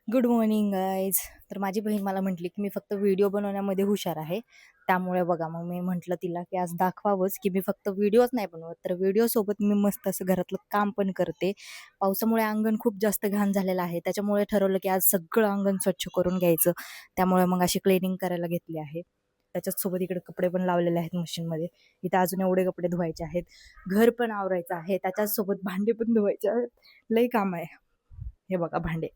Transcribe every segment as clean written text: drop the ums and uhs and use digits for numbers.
Good morning guys. तर माझी बहीण मला म्हटली की मी फक्त व्हिडिओ बनवण्यामध्ये हुशार आहे. त्यामुळे बघा मग मी म्हटलं तिला की आज दाखवावंच की मी फक्त व्हिडिओच नाही बनवत, तर व्हिडिओसोबत मी मस्त असं घरातलं काम पण करते. पावसामुळे अंगण खूप जास्त घाण झालेलं आहे, त्याच्यामुळे ठरवलं की आज सगळं अंगण स्वच्छ करून घ्यायचं. त्यामुळे मग अशी क्लिनिंग करायला घेतली आहे. त्याच्याच सोबत इकडे कपडे पण लावलेले आहेत मशीनमध्ये. इथे अजून एवढे कपडे धुवायचे आहेत, घर पण आवरायचं आहे, त्याच्याच सोबत भांडे पण धुवायचे आहेत. लई काम आहे. हे बघा भांडे,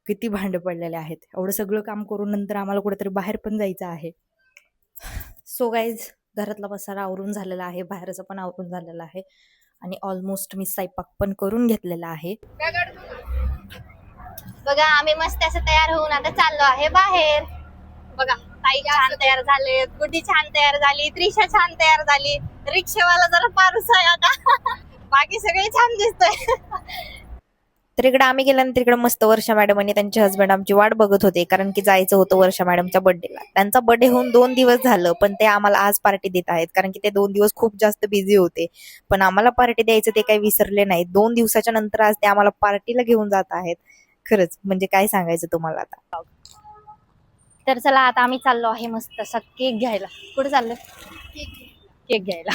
किती भांडे पडलेले आहेत. एवढं सगळं काम करून नंतर आम्हाला कुठेतरी बाहेर पण जायचं आहे. सो गाईज, घरातला पसारा आवरून झालेला आहे, बाहेरचं पण आवरून झालेलं आहे आणि ऑलमोस्ट मी स्वयंपाक पण करून घेतलेला आहे. बघा आम्ही मस्त असं तयार होऊन आता चाललो आहे बाहेर. बघा ताई छान तयार झाले, गुड्डी छान तयार झाली, त्रिशा छान तयार झाली, रिक्षावाला जरा पारूस आहे आता. बाकी सगळे छान दिसतोय. तर इकडे आम्ही गेल्यानंतर इकडे मस्त वर्षा मॅडम आणि त्यांचे हस्बंड आमची वाट बघत होते, कारण की जायचं होतं वर्षा मॅडमच्या बर्थडेला. त्यांचा बर्थडे होऊन 2 दिवस झालं, पण ते आम्हाला आज पार्टी देत आहेत, कारण की ते 2 दिवस खूप जास्त बिझी होते. पण आम्हाला पार्टी द्यायचं ते काही विसरले नाहीत. 2 दिवसाच्या नंतर आज ते आम्हाला पार्टीला घेऊन जात आहेत. खरंच म्हणजे काय सांगायचं तुम्हाला आता. तर चला आता आम्ही चाललो आहे मस्त असा केक घ्यायला. कुठे चाललोय? केक घ्यायला.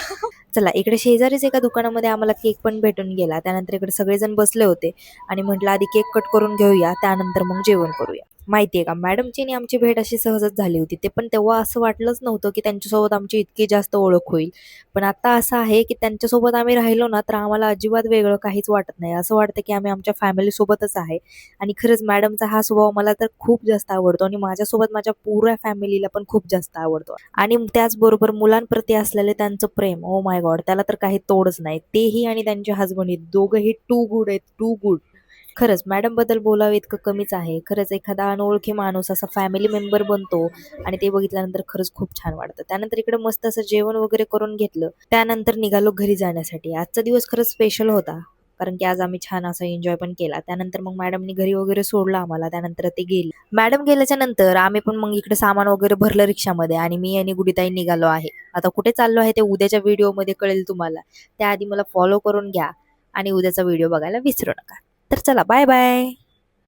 चला, इकडे शेजारीच एका दुकानामध्ये आम्हाला केक पण भेटून गेला. त्यानंतर इकडे सगळेजण बसले होते आणि म्हटलं आधी केक कट करून घेऊया, त्यानंतर मग जेवण करूया. माहितीये का, मॅडमची आणि आमची भेट अशी सहजच झाली होती. ते पण तेव्हा असं वाटलंच नव्हतं की त्यांच्यासोबत आमची इतकी जास्त ओळख होईल. पण आता असं आहे की त्यांच्यासोबत आम्ही राहिलो ना, तर आम्हाला अजिबात वेगळं काहीच वाटत नाही. असं वाटतं की आम्ही आमच्या फॅमिली सोबतच आहे. आणि खरंच मॅडमचा हा स्वभाव मला तर खूप जास्त आवडतो आणि माझ्यासोबत माझ्या पुऱ्या फॅमिलीला पण खूप जास्त आवडतो. आणि त्याचबरोबर मुलांप्रती असलेले त्यांचं प्रेम, ओ माय गॉड, त्याला तर काही तोडच नाही. तेही आणि त्यांचे हसबंड दोघंही टू गुड आहेत, टू गुड. खरंच मॅडम बद्दल बोलावं इतकं कमीच आहे. खरंच एखादा अनोळखी माणूस असा फॅमिली मेंबर बनतो आणि ते बघितल्यानंतर खरंच खूप छान वाटतं. त्यानंतर इकडे मस्त असं जेवण वगैरे करून घेतलं. त्यानंतर निघालो घरी जाण्यासाठी. आजचा दिवस खरंच स्पेशल होता, कारण की आज आम्ही छान असा एन्जॉय पण केला. त्यानंतर मग मॅडमनी घरी वगैरे सोडलं आम्हाला. त्यानंतर ते गेले. मॅडम गेल्याच्या नंतर आम्ही पण मग इकडे सामान वगैरे भरलं रिक्षामध्ये आणि मी आणि गुडीताई निघालो आहे. आता कुठे चाललो आहे ते उद्याच्या व्हिडिओमध्ये कळेल तुम्हाला. त्याआधी मला फॉलो करून घ्या आणि उद्याचा व्हिडिओ बघायला विसरू नका. तर चला, बाय बाय.